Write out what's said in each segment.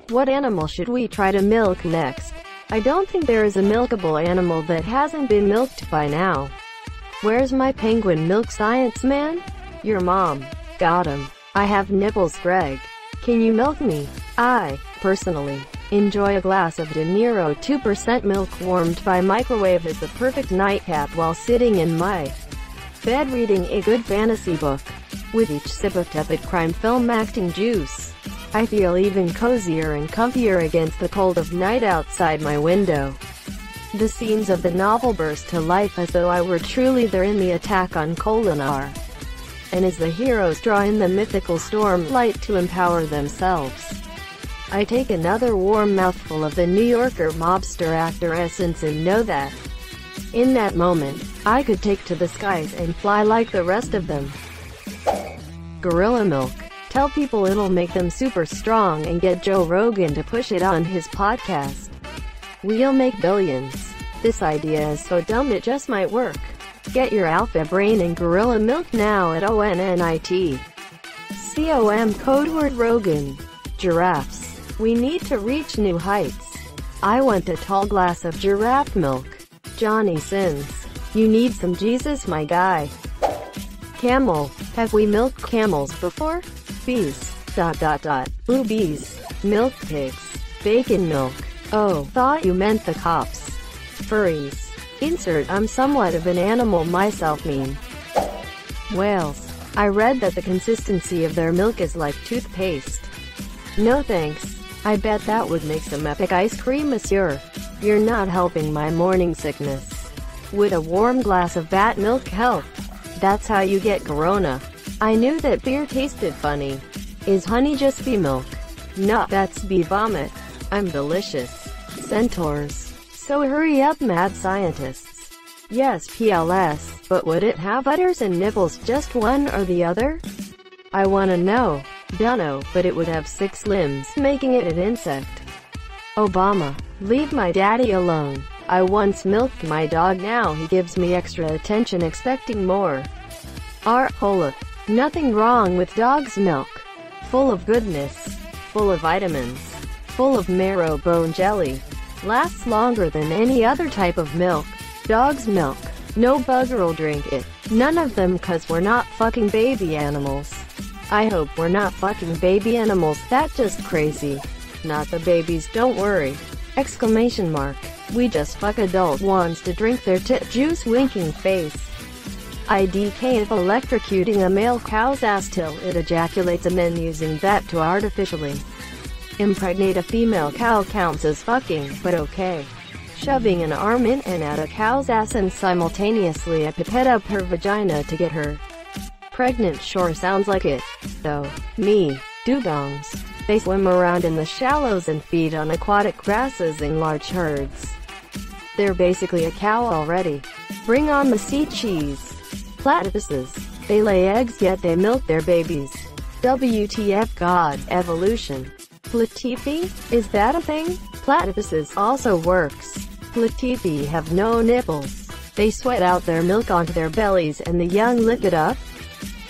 What animal should we try to milk next? I don't think there is a milkable animal that hasn't been milked by now. Where's my penguin milk science man? Your mom. Got him. I have nipples, Greg. Can you milk me? I, personally, enjoy a glass of De Niro 2% milk warmed by microwave as the perfect nightcap while sitting in my bed reading a good fantasy book. With each sip of tepid crime film acting juice, I feel even cozier and comfier against the cold of night outside my window. The scenes of the novel burst to life as though I were truly there in the attack on Kolinar, and as the heroes draw in the mythical stormlight to empower themselves. I take another warm mouthful of the New Yorker mobster actor essence and know that, in that moment, I could take to the skies and fly like the rest of them. Gorilla milk. Tell people it'll make them super strong and get Joe Rogan to push it on his podcast. We'll make billions. This idea is so dumb it just might work. Get your alpha brain in gorilla milk now at ONNIT. COM code word Rogan. Giraffes. We need to reach new heights. I want a tall glass of giraffe milk. Johnny Sins. You need some Jesus, my guy. Camel. Have we milked camels before? Bees. Ooh, bees. Milk pigs. Bacon milk. Oh, thought you meant the cops. Furries. Insert I'm somewhat of an animal myself meme. Whales. I read that the consistency of their milk is like toothpaste. No thanks. I bet that would make some epic ice cream, monsieur. You're not helping my morning sickness. Would a warm glass of bat milk help? That's how you get corona. I knew that beer tasted funny. Is honey just bee milk? No, that's bee vomit. I'm delicious. Centaurs. So hurry up, mad scientists. Yes, PLS, but would it have udders and nipples, just one or the other? I wanna know. Dunno, but it would have 6 limbs, making it an insect. Obama. Leave my daddy alone. I once milked my dog, now he gives me extra attention expecting more. Hola. Nothing wrong with dog's milk. Full of goodness. Full of vitamins. Full of marrow bone jelly. Lasts longer than any other type of milk. Dog's milk. No bugger'll drink it. None of them, cause we're not fucking baby animals. I hope we're not fucking baby animals, that's just crazy. Not the babies, don't worry. Exclamation mark. We just fuck adult ones to drink their tit juice, winking face. IDK of electrocuting a male cow's ass till it ejaculates and then using that to artificially impregnate a female cow counts as fucking, but okay. Shoving an arm in and out a cow's ass and simultaneously a pipette up her vagina to get her pregnant sure sounds like it, though. Me. Dugongs. They swim around in the shallows and feed on aquatic grasses in large herds. They're basically a cow already. Bring on the sea cheese. Platypuses. They lay eggs yet they milk their babies. WTF God, evolution. Platypi? Is that a thing? Platypuses also works. Platypi have no nipples. They sweat out their milk onto their bellies and the young lick it up.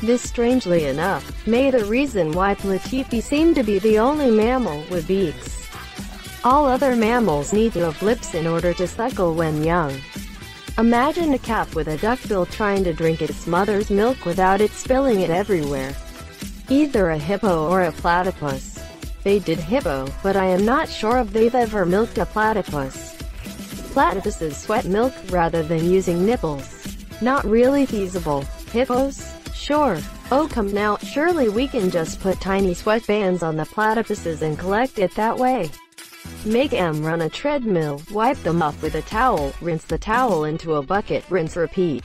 This, strangely enough, may the reason why platypi seem to be the only mammal with beaks. All other mammals need to have lips in order to suckle when young. Imagine a calf with a duckbill trying to drink its mother's milk without it spilling it everywhere. Either a hippo or a platypus. They did hippo, but I am not sure if they've ever milked a platypus. Platypuses sweat milk rather than using nipples. Not really feasible. Hippos? Sure. Oh come now, surely we can just put tiny sweatbands on the platypuses and collect it that way. Make them run a treadmill, wipe them off with a towel, rinse the towel into a bucket, rinse repeat.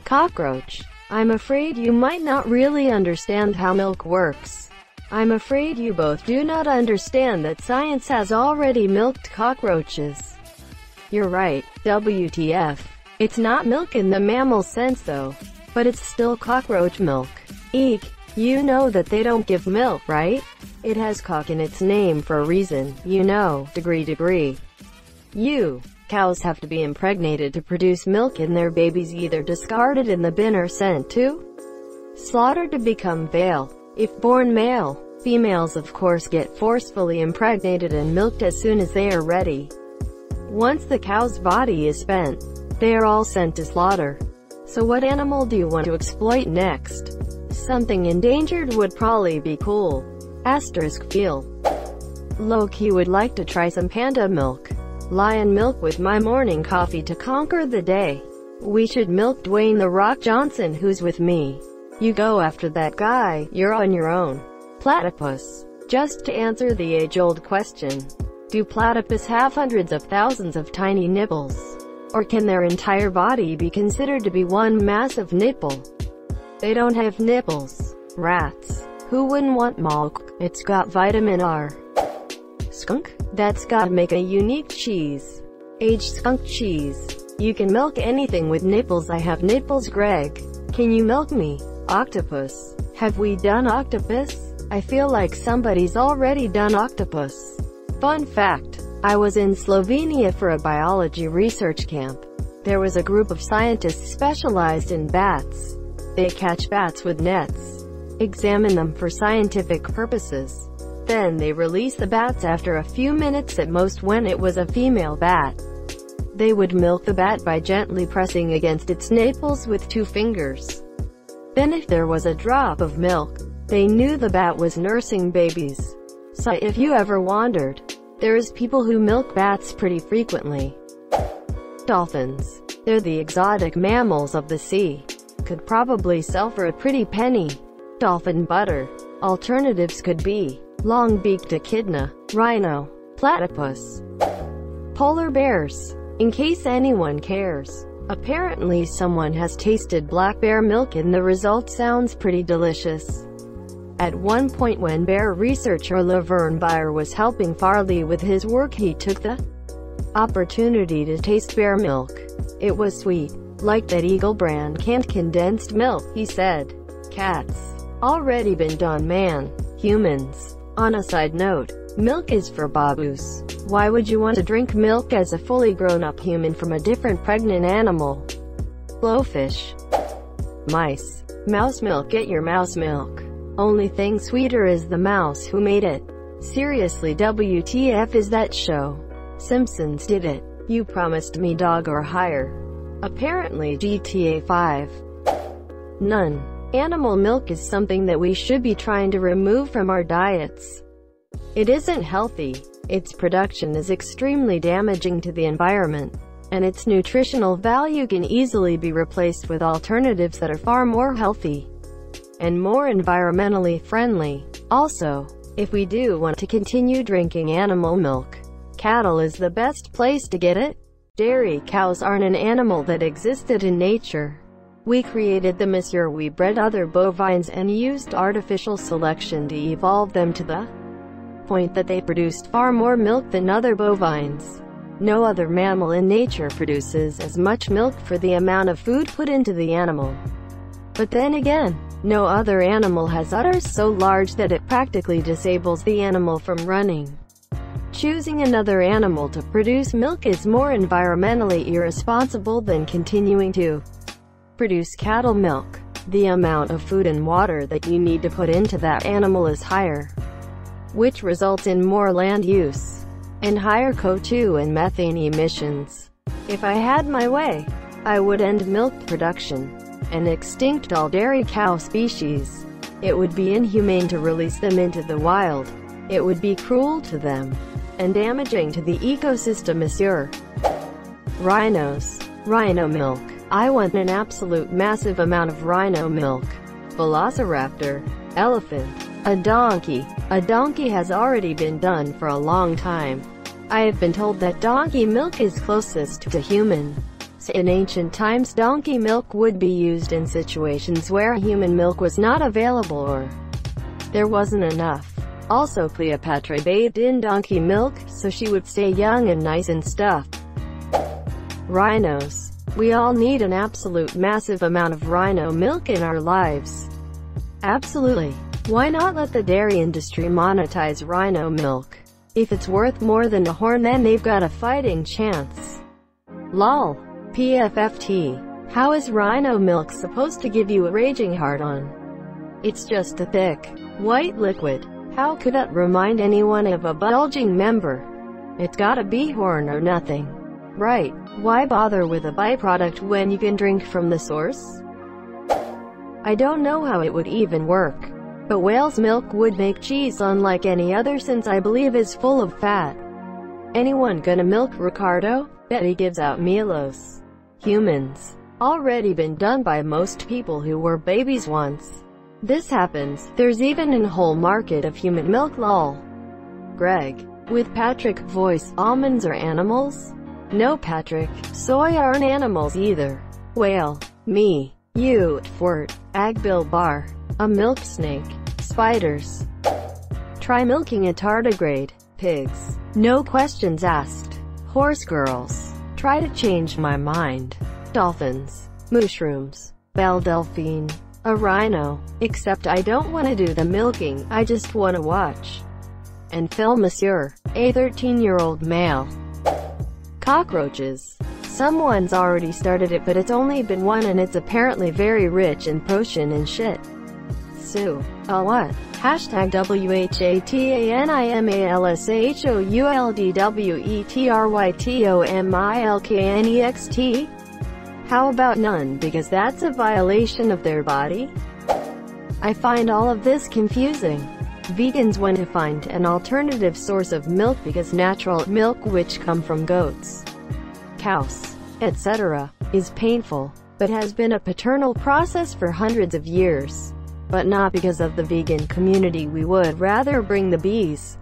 Cockroach. I'm afraid you might not really understand how milk works. I'm afraid you both do not understand that science has already milked cockroaches. You're right, WTF. It's not milk in the mammal sense though. But it's still cockroach milk. Eek. You know that they don't give milk, right? It has cock in its name for a reason, you know, degree. Cows have to be impregnated to produce milk and their babies either discarded in the bin or sent to slaughtered to become veal. If born male, Females of course get forcefully impregnated and milked as soon as they are ready. Once the cow's body is spent, they are all sent to slaughter. So what animal do you want to exploit next? Something endangered would probably be cool. Feel. Loki would like to try some panda milk. Lion milk with my morning coffee to conquer the day. We should milk Dwayne "The Rock" Johnson, who's with me. You go after that guy, you're on your own. Platypus. Just to answer the age-old question, do platypus have hundreds of thousands of tiny nipples? Or can their entire body be considered to be one massive nipple? They don't have nipples. Rats. Who wouldn't want milk? It's got vitamin R. Skunk. That's gotta make a unique cheese. Aged skunk cheese. You can milk anything with nipples. I have nipples. Greg. Can you milk me? Octopus. Have we done octopus? I feel like somebody's already done octopus. Fun fact. I was in Slovenia for a biology research camp. There was a group of scientists specialized in bats. They catch bats with nets, examine them for scientific purposes. Then they release the bats after a few minutes at most. When it was a female bat, they would milk the bat by gently pressing against its nipples with 2 fingers. Then if there was a drop of milk, they knew the bat was nursing babies. So if you ever wondered, there's people who milk bats pretty frequently. Dolphins. They're the exotic mammals of the sea. Could probably sell for a pretty penny. Dolphin butter. Alternatives could be long-beaked echidna, rhino, platypus. Polar bears. In case anyone cares. Apparently someone has tasted black bear milk and the result sounds pretty delicious. At one point when bear researcher Laverne Bayer was helping Farley with his work, he took the opportunity to taste bear milk. It was sweet, like that Eagle brand canned condensed milk, he said. Cats. Already been done. Man. Humans. On a side note, milk is for babus. Why would you want to drink milk as a fully grown-up human from a different pregnant animal? Blowfish. Mice. Mouse milk. Get your mouse milk. Only thing sweeter is the mouse who made it. Seriously, WTF is that show? Simpsons did it. You promised me dog or higher. Apparently GTA 5. None. Animal milk is something that we should be trying to remove from our diets. It isn't healthy. Its production is extremely damaging to the environment, and its nutritional value can easily be replaced with alternatives that are far more healthy and more environmentally friendly. Also, if we do want to continue drinking animal milk, cattle is the best place to get it. Dairy cows aren't an animal that existed in nature. We created them as we bred other bovines and used artificial selection to evolve them to the point that they produced far more milk than other bovines. No other mammal in nature produces as much milk for the amount of food put into the animal. But then again, no other animal has udders so large that it practically disables the animal from running. Choosing another animal to produce milk is more environmentally irresponsible than continuing to produce cattle milk. The amount of food and water that you need to put into that animal is higher, which results in more land use and higher CO2 and methane emissions. If I had my way, I would end milk production and extinct all dairy cow species. It would be inhumane to release them into the wild. It would be cruel to them and damaging to the ecosystem. Rhinos. Rhino milk. I want an absolute massive amount of rhino milk. Velociraptor. Elephant. A donkey. A donkey has already been done for a long time. I have been told that donkey milk is closest to human. In ancient times, donkey milk would be used in situations where human milk was not available or there wasn't enough. Also, Cleopatra bathed in donkey milk, so she would stay young and nice and stuff. Rhinos. We all need an absolute massive amount of rhino milk in our lives. Absolutely. Why not let the dairy industry monetize rhino milk? If it's worth more than a horn, then they've got a fighting chance. Lol. PFFT. How is rhino milk supposed to give you a raging hard-on? It's just a thick, white liquid. How could that remind anyone of a bulging member? It's gotta be horn or nothing. Right, why bother with a byproduct when you can drink from the source? I don't know how it would even work, but whale's milk would make cheese unlike any other since I believe is full of fat. Anyone gonna milk Ricardo? Bet he gives out Milos. Humans. Already been done by most people who were babies once. This happens, there's even a whole market of human milk lol. Greg. With Patrick voice, almonds are animals? No Patrick, soy aren't animals either. Whale. Me. You, Fort, Agbil bar. A milk snake. Spiders. Try milking a tardigrade. Pigs. No questions asked. Horse girls. Try to change my mind. Dolphins. Mushrooms. Belle Delphine. A rhino. Except I don't want to do the milking, I just want to watch. And Phil Monsieur. A 13-year-old male. Cockroaches. Someone's already started it but it's only been one and it's apparently very rich in protein and shit. Sue. A what? Hashtag WHATANIMALSHOULDWETRYTOMILKNEXT? How about none because that's a violation of their body? I find all of this confusing. Vegans want to find an alternative source of milk because natural milk which come from goats, cows, etc., is painful, but has been a paternal process for hundreds of years. But not because of the vegan community, we would rather bring the bees.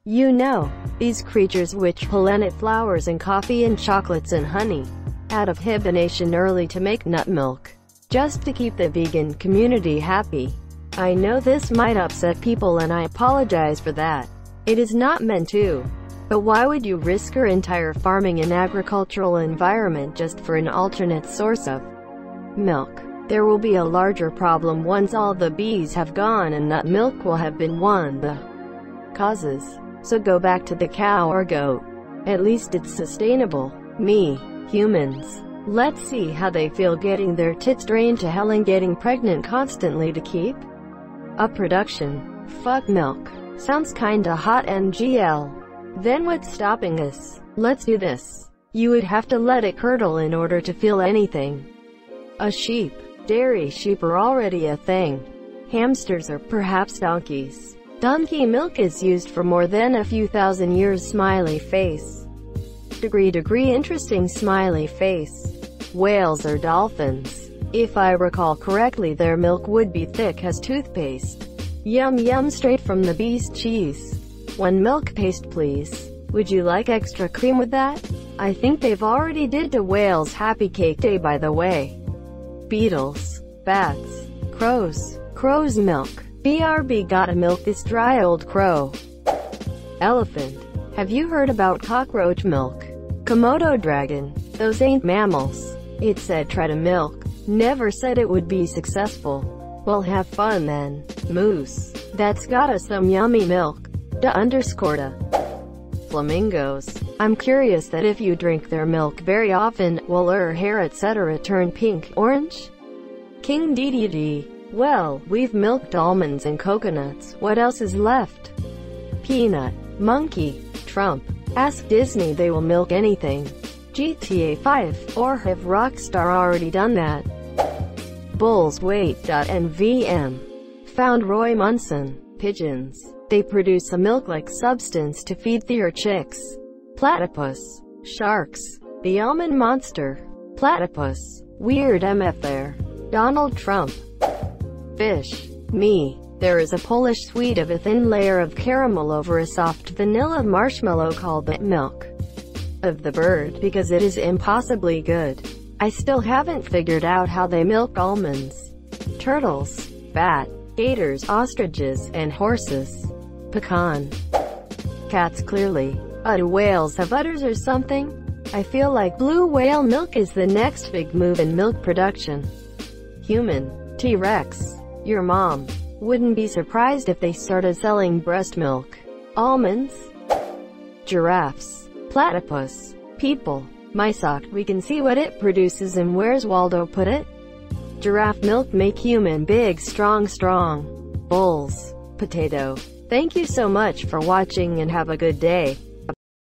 You know, these creatures which pollinate flowers and coffee and chocolates and honey, out of hibernation early to make nut milk, just to keep the vegan community happy. I know this might upset people and I apologize for that. It is not meant to. But why would you risk your entire farming and agricultural environment just for an alternate source of milk? There will be a larger problem once all the bees have gone and nut milk will have been one of the causes. So go back to the cow or goat. At least it's sustainable. Me. Humans. Let's see how they feel getting their tits drained to hell and getting pregnant constantly to keep up production. Fuck milk. Sounds kinda hot NGL. Then what's stopping us? Let's do this. You would have to let it curdle in order to feel anything. A sheep. Dairy sheep are already a thing. Hamsters are perhaps donkeys. Donkey milk is used for more than a few thousand years. Smiley face. Degree interesting smiley face. Whales or dolphins. If I recall correctly their milk would be thick as toothpaste. Yum yum, straight from the bee's cheese. One milk paste please. Would you like extra cream with that? I think they've already did to whales. Happy cake day by the way. Beetles. Bats. Crows. Crow's milk. BRB gotta milk this dry old crow. Elephant. Have you heard about cockroach milk? Komodo dragon. Those ain't mammals. It said try to milk. Never said it would be successful. Well, have fun then. Moose. That's gotta some yummy milk. _da. Flamingos. I'm curious that if you drink their milk very often, will your hair etc. turn pink, orange? King DDD. Well, we've milked almonds and coconuts. What else is left? Peanut. Monkey. Trump. Ask Disney, they will milk anything. GTA 5. Or have Rockstar already done that? Bulls. Wait.nvm. Found Roy Munson. Pigeons. They produce a milk-like substance to feed their chicks. Platypus. Sharks. The almond monster. Platypus. Weird MF there. Donald Trump. Fish. Me. There is a Polish sweet of a thin layer of caramel over a soft vanilla marshmallow called the milk of the bird because it is impossibly good. I still haven't figured out how they milk almonds. Turtles. Bat. Gators, ostriches, and horses. Pecan. Cats clearly. Do whales have udders or something? I feel like blue whale milk is the next big move in milk production. Human. T-Rex. Your mom. Wouldn't be surprised if they started selling breast milk. Almonds. Giraffes. Platypus. People. My sock. We can see what it produces and where's Waldo put it? Giraffe milk make human big strong. Bulls. potato. Thank you so much for watching and have a good day.